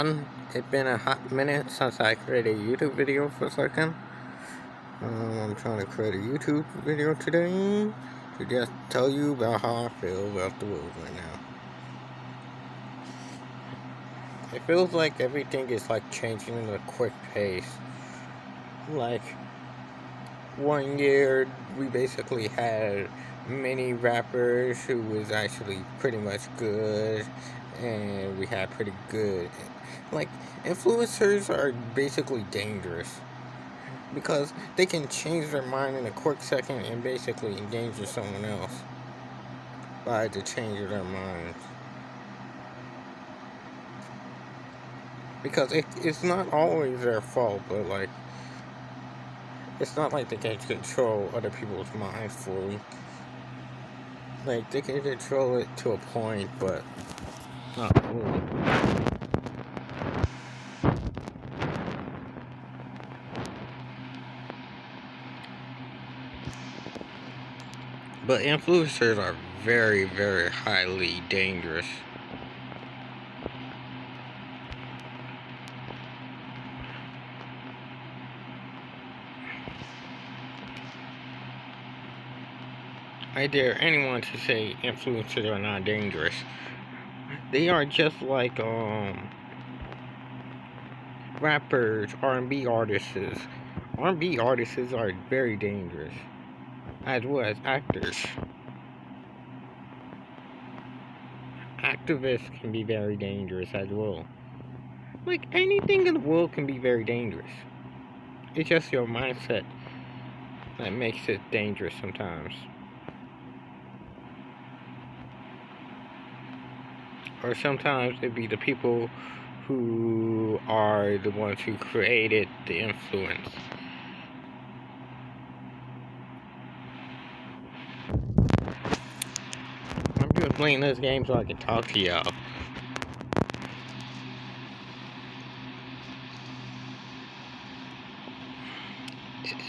everyone. It's been a hot minute since I created a YouTube video for a second. I'm trying to create a YouTube video today to just tell you about how I feel about the world right now. It feels like everything is like changing at a quick pace. Like 1 year we basically had many rappers who was actually pretty much good, and we had pretty good, like, influencers are basically dangerous because they can change their mind in a quick second and basically endanger someone else by the change of their minds. Because it's not always their fault, but like, it's not like they can control other people's minds fully. Like, they can control it to a point, but not fully. But influencers are very, very highly dangerous. I dare anyone to say influencers are not dangerous. They are just like rappers, R&B artists. R&B artists are very dangerous, as well as actors. Activists can be very dangerous as well. Like, anything in the world can be very dangerous. It's just your mindset that makes it dangerous sometimes. Or sometimes it'd be the people who are the ones who created the influence. I'm just playing this game so I can talk to y'all.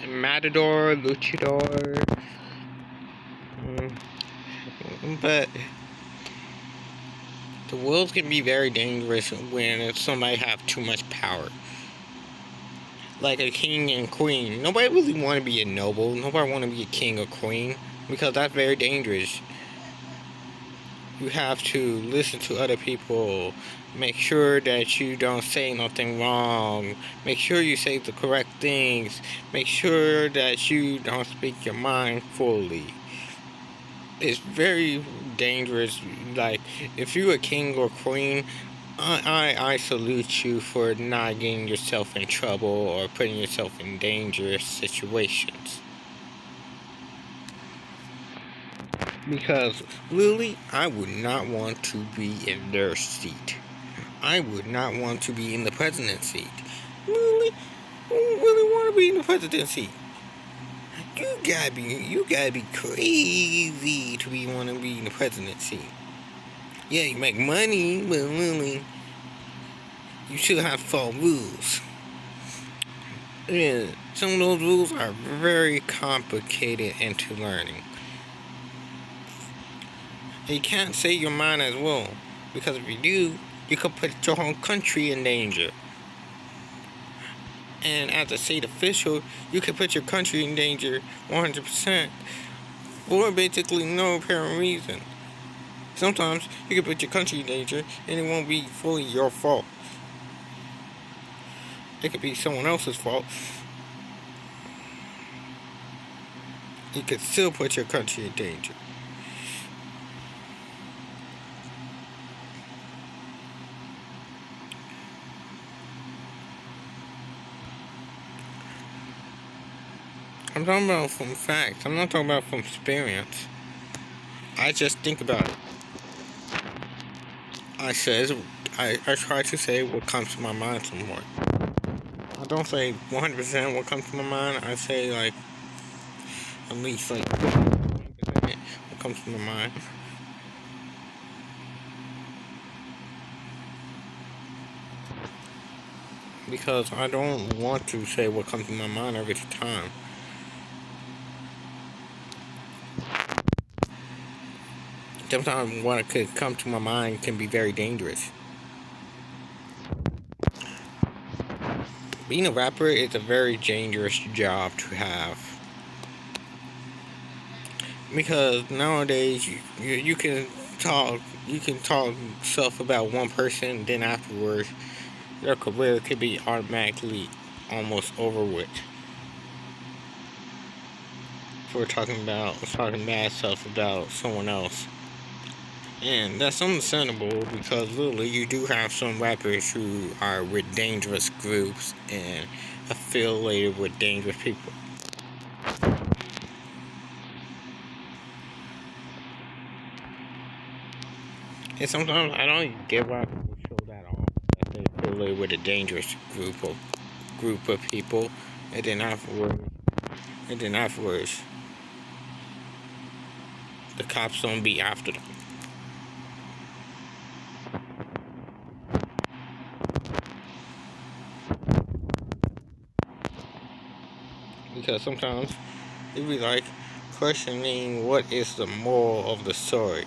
Matador, Luchador. But the world can be very dangerous when somebody have too much power. Like a king and queen. Nobody really want to be a noble. Nobody want to be a king or queen, because that's very dangerous. You have to listen to other people. Make sure that you don't say nothing wrong. Make sure you say the correct things. Make sure that you don't speak your mind fully. It's very dangerous. Like, if you're a king or queen, I salute you for not getting yourself in trouble or putting yourself in dangerous situations. Because, Lily, I would not want to be in their seat. I would not want to be in the president's seat. Lily, who really want to be in the president's seat? You gotta be crazy to want to be in the president's seat. Yeah, you make money, but Lily, you still have to follow rules. Yeah, some of those rules are very complicated into learning. And you can't say your mind as well, because if you do, you could put your whole country in danger. And as a state official, you could put your country in danger 100% for basically no apparent reason. Sometimes you can put your country in danger and it won't be fully your fault. It could be someone else's fault. You could still put your country in danger. I'm talking about from facts. I'm not talking about from experience. I just think about it. I try to say what comes to my mind somewhat. I don't say 100% what comes to my mind. I say like at least like 50% what comes to my mind. Because I don't want to say what comes to my mind every time. Sometimes what could come to my mind can be very dangerous. Being a rapper is a very dangerous job to have because nowadays you can talk stuff about one person, then afterwards their career could be automatically almost over with for talking bad stuff about someone else. And that's understandable because literally you do have some rappers who are with dangerous groups and affiliated with dangerous people. And sometimes I don't even get why people show that off that they affiliated with a dangerous group of people, and then afterwards, the cops don't be after them. Because sometimes it be like questioning what is the moral of the story.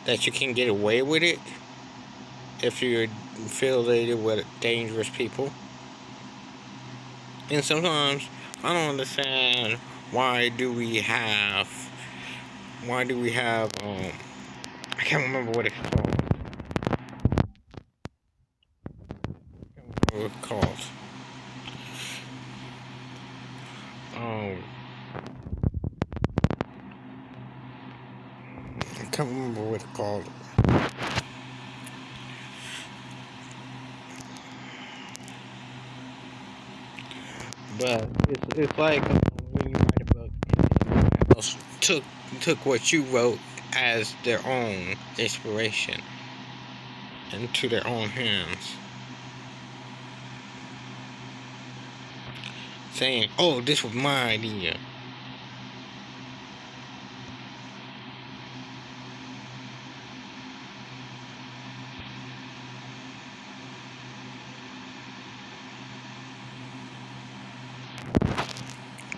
That you can get away with it if you're affiliated with dangerous people. And sometimes I don't understand why do we have I can't remember what it's called. What it's called. Um I can't remember what it's called. But it's like when you write a book and someone else took what you wrote as their own inspiration into their own hands, saying, "Oh, this was my idea."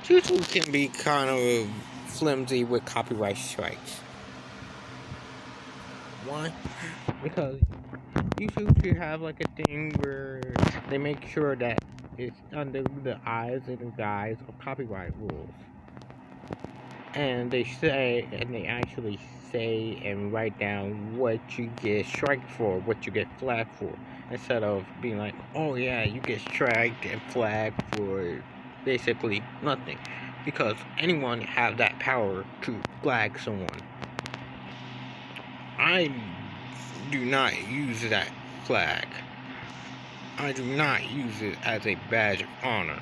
YouTube can be kind of flimsy with copyright strikes. Why? Because YouTube should have like a thing where they make sure that it's under the eyes and the guise of copyright rules. And they actually say and write down what you get striked for, what you get flagged for, instead of being like, oh yeah, you get striked and flagged for basically nothing, because anyone have that power to flag someone. I do not use that flag. I do not use it as a badge of honor.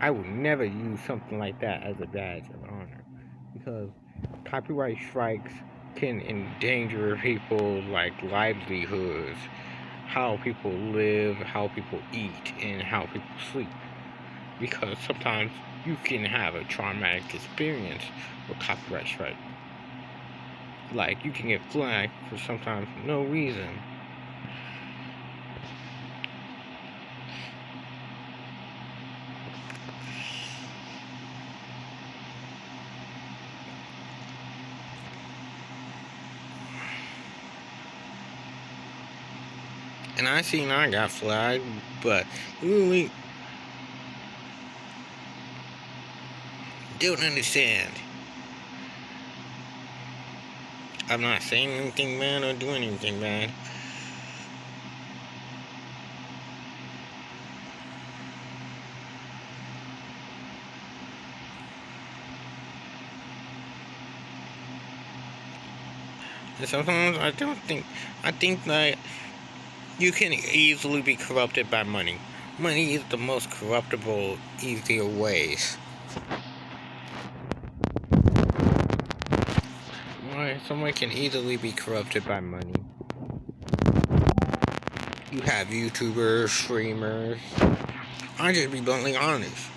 I would never use something like that as a badge of honor because copyright strikes can endanger people like livelihoods, how people live, how people eat, and how people sleep. Because sometimes you can have a traumatic experience with copyright strike. Like you can get flagged for sometimes no reason. And I got flagged, but really don't understand. I'm not saying anything bad or doing anything bad. And sometimes I think that you can easily be corrupted by money. Money is the most corruptible, easier ways. Why someone can easily be corrupted by money. You have YouTubers, streamers. I just be bluntly honest.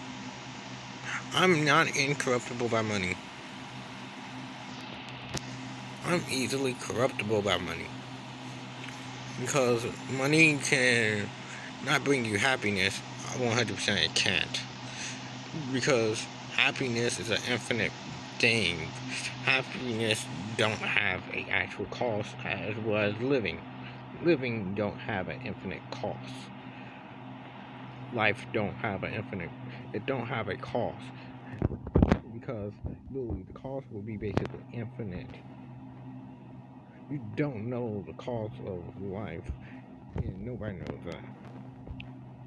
I'm not incorruptible by money. I'm easily corruptible by money. Because money can not bring you happiness. 100% it can't. Because happiness is an infinite thing. Happiness don't have an actual cost as well as living. Living don't have an infinite cost. Life don't have an infinite. It don't have a cost because literally the cost will be basically infinite. You don't know the cost of life, and nobody knows that.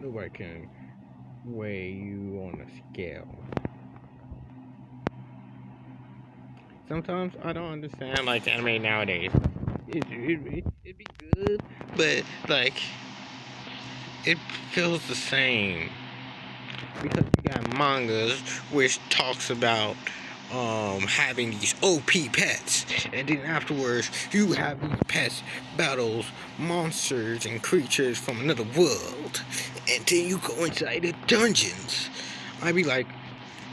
Nobody can weigh you on a scale. Sometimes I don't understand like anime nowadays. It'd be good, but like it feels the same because you got mangas which talks about having these OP pets, and then afterwards you have these pets battles monsters and creatures from another world, and then you go inside the dungeons. I'd be like,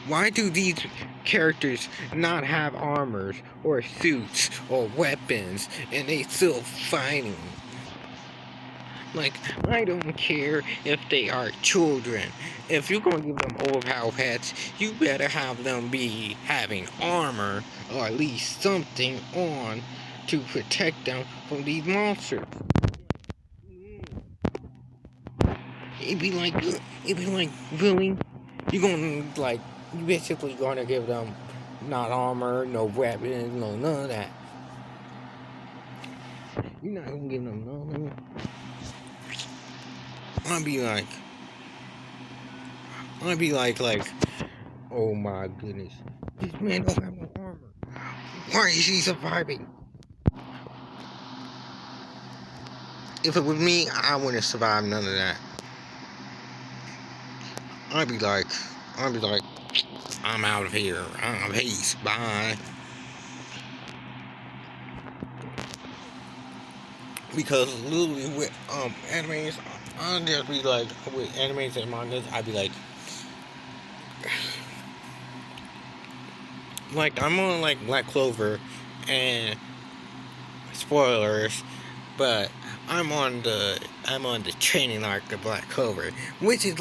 why do these characters not have armors or suits or weapons and they still fighting? Like, I don't care if they are children. If you're gonna give them overpowered pets, you better have them be having armor or at least something on to protect them from these monsters. It'd be like, really? You gonna like, you basically gonna give them not armor, no weapons, no none of that. You're not gonna give them nothing. I'd be like, oh my goodness, this man don't have no armor. Why is he surviving? If it was me, I wouldn't survive none of that. I'd be like, I'm out of here. Peace, bye. Because literally with animes, I'll just be like, with animes and mangas, I'd be like I'm on like Black Clover, and spoilers, but I'm on the training arc of Black Clover, which is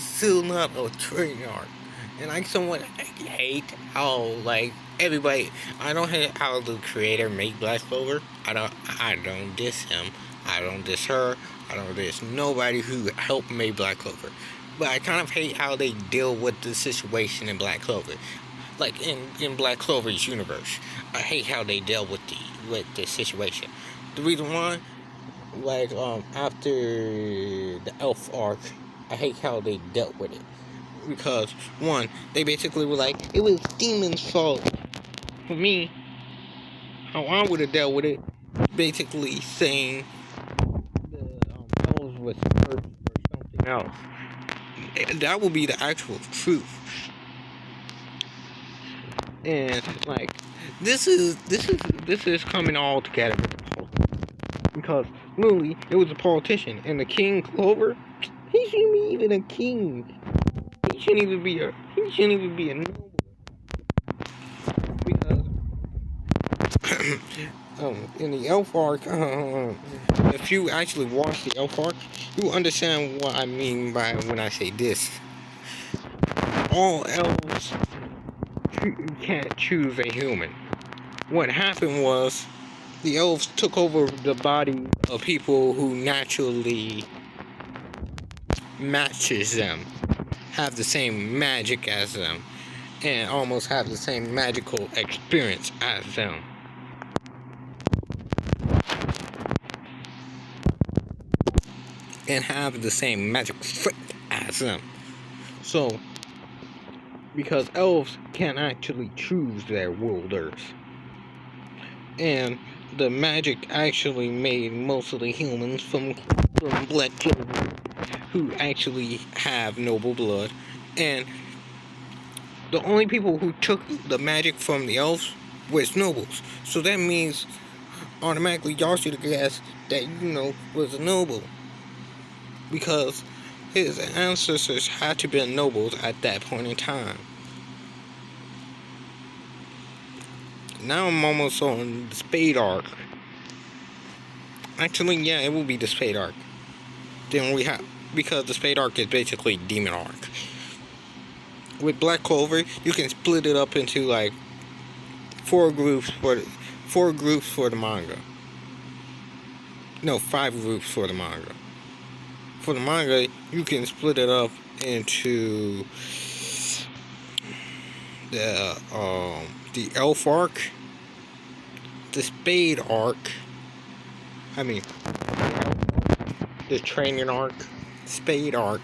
still not a training arc, and I somewhat hate how like everybody. I don't hate how the creator made Black Clover. I don't diss him. I don't diss her. I don't diss nobody who helped make Black Clover. But I kind of hate how they deal with the situation in Black Clover. Like in Black Clover's universe, I hate how they deal with the situation. The reason why, like after the Elf arc, I hate how they dealt with it. Because one, they basically were like, it was Demon's fault. For me, how I would have dealt with it, basically saying the elves was cursed or something else. That would be the actual truth. And like this is coming all together because literally it was a politician, and the King Clover, he shouldn't be even a king. He shouldn't even be a noble. Because in the Elf arc, if you actually watch the Elf arc, you understand what I mean by when I say this. All elves can't choose a human. What happened was the elves took over the body of people who naturally matches them, have the same magic as them, and almost have the same magical experience as them. And have the same magic strength as them. So, because elves can actually choose their rulers, and the magic actually made most of the humans from Black Clover who actually have noble blood, and the only people who took the magic from the elves was nobles. So that means automatically y'all should have guessed that was a noble, because his ancestors had to be nobles at that point in time. Now I'm almost on the Spade arc. Actually, yeah, it will be the Spade arc. Then we have, because the Spade arc is basically Demon arc. with Black Clover, you can split it up into like four groups for the manga. No, five groups for the manga. For the manga, you can split it up into the Elf arc, the Spade arc. I mean, the Training arc, Spade arc.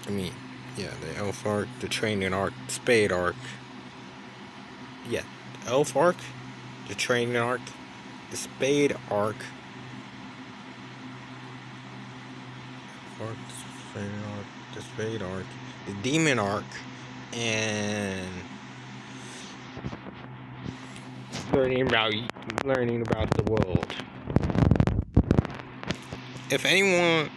I mean, yeah, the Elf arc, the Training arc, Spade arc. Yeah, the Elf arc, the Training arc, the Spade arc. The Spade arc, the Demon arc, and learning about the world. If anyone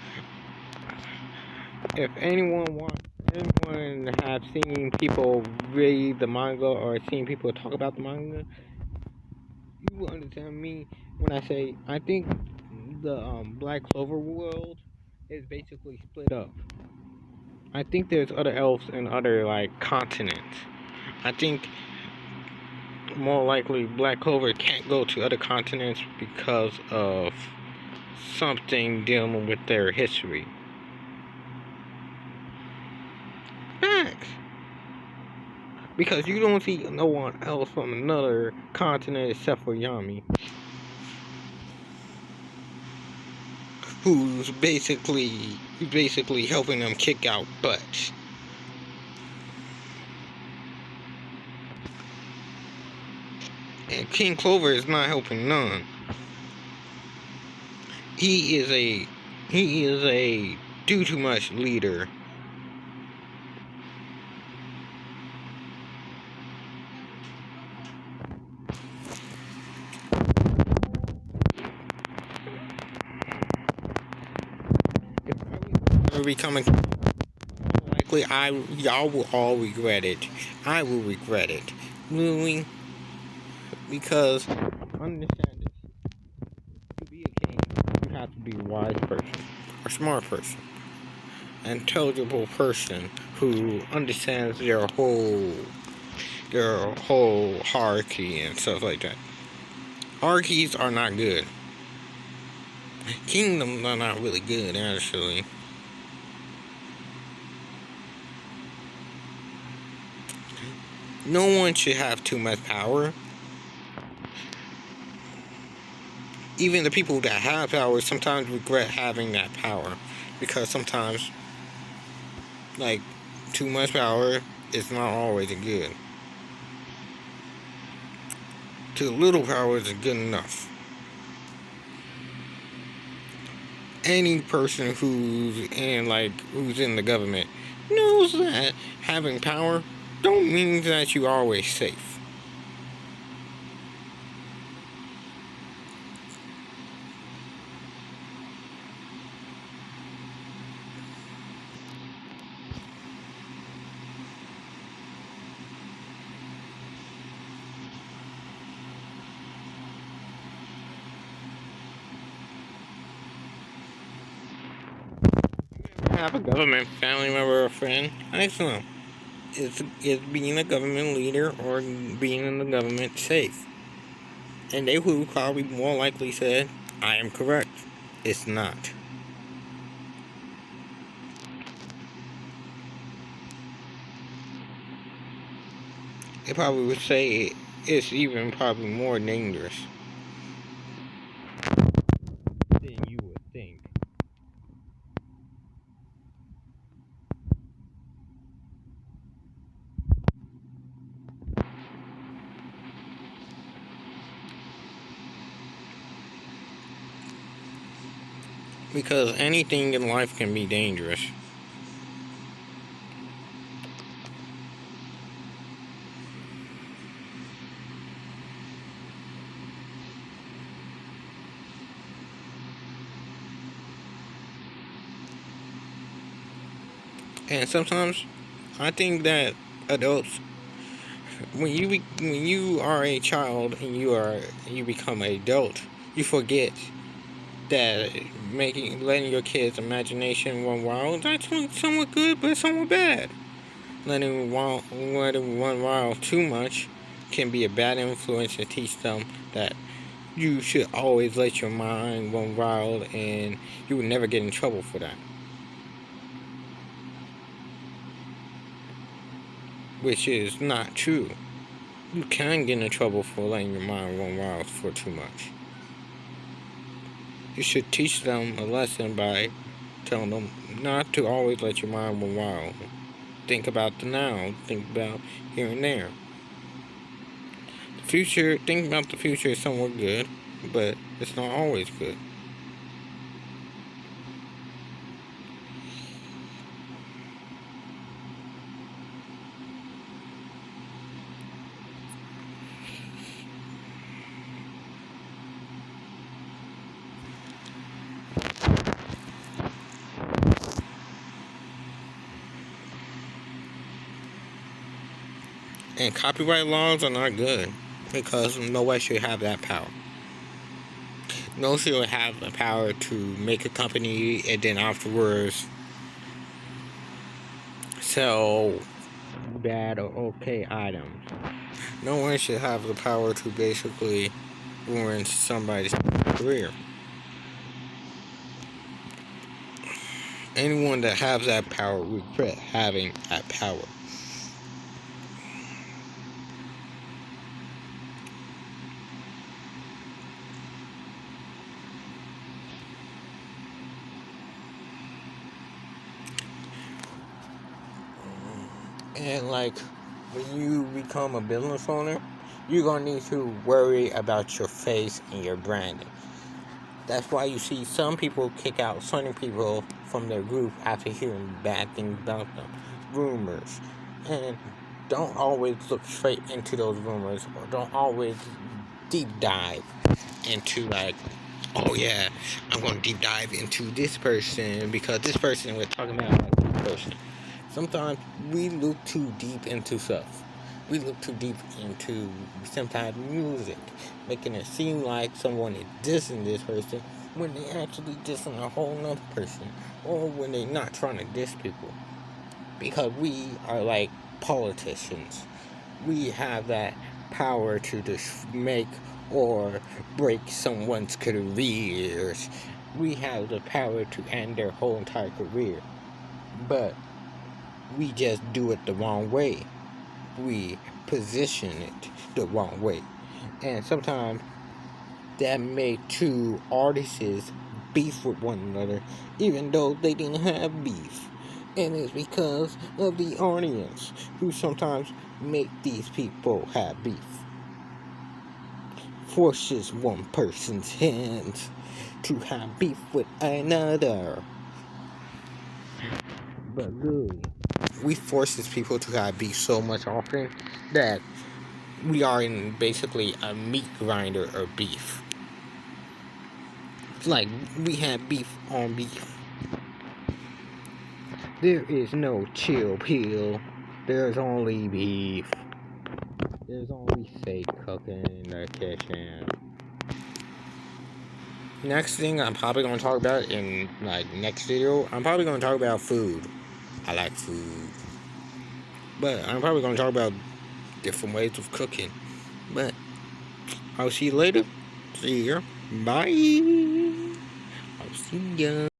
have seen people read the manga or seen people talk about the manga, you will understand me when I say I think the Black Clover world is basically split up. I think there's other elves and other like continents. I think more likely Black Clover can't go to other continents because of something dealing with their history. Facts. Because you don't see no one else from another continent except for Yami, who's basically helping them kick out butts. And King Clover is not helping none. He is a do too much leader. If I was becoming likely, y'all will all regret it. I will regret it. Really, because understand this. To be a king, you have to be a wise person, a smart person, an intelligible person who understands their whole hierarchy and stuff like that. Hierarchies are not good. Kingdoms are not really good, actually. No one should have too much power. Even the people that have power sometimes regret having that power, because sometimes, like, too much power is not always good. Too little power is good enough. Any person who's in the government knows that having power don't mean that you're always safe. Have a government family member or friend, ask them, is being a government leader or being in the government safe? And they would probably more likely say, I am correct. It's not. They probably would say it's even probably more dangerous than you would think. Because anything in life can be dangerous. And sometimes I think that adults, when you are a child and you become an adult, you forget that letting your kids' imagination run wild, that's somewhat good, but somewhat bad. Letting run wild too much can be a bad influence to teach them that you should always let your mind run wild, and you will never get in trouble for that. Which is not true. You can get in trouble for letting your mind run wild for too much. You should teach them a lesson by telling them not to always let your mind run wild. Think about the now. Think about here and there. Thinking about the future is somewhat good, but it's not always good. And copyright laws are not good because nobody should have that power. No one should have the power to make a company and then afterwards sell bad or okay items. No one should have the power to basically ruin somebody's career. Anyone that has that power regret having that power. And like, when you become a business owner, you're gonna need to worry about your face and your branding. That's why you see some people kick out certain people from their group after hearing bad things about them, rumors. And don't always look straight into those rumors, or don't always deep dive into like, oh yeah, I'm gonna deep dive into this person because this person we're talking about like this person. Sometimes we look too deep into stuff. We look too deep into sometimes music, making it seem like someone is dissing this person when they actually dissing a whole nother person, or when they're not trying to diss people. Because we are like politicians. We have that power to just make or break someone's careers. We have the power to end their whole entire career. But we just do it the wrong way. We position it the wrong way. And sometimes that made two artists beef with one another, even though they didn't have beef. And it's because of the audience who sometimes make these people have beef. Forces one person's hands to have beef with another. But really, we forces people to have beef so much often that we are in basically a meat grinder of beef. It's like we have beef on beef. There is no chill pill. There's only beef. There's only steak cooking in the kitchen. Next thing I'm probably going to talk about in like next video, I'm probably going to talk about food. I like food. But I'm probably going to talk about different ways of cooking. But I'll see you later. See ya. Bye. I'll see ya.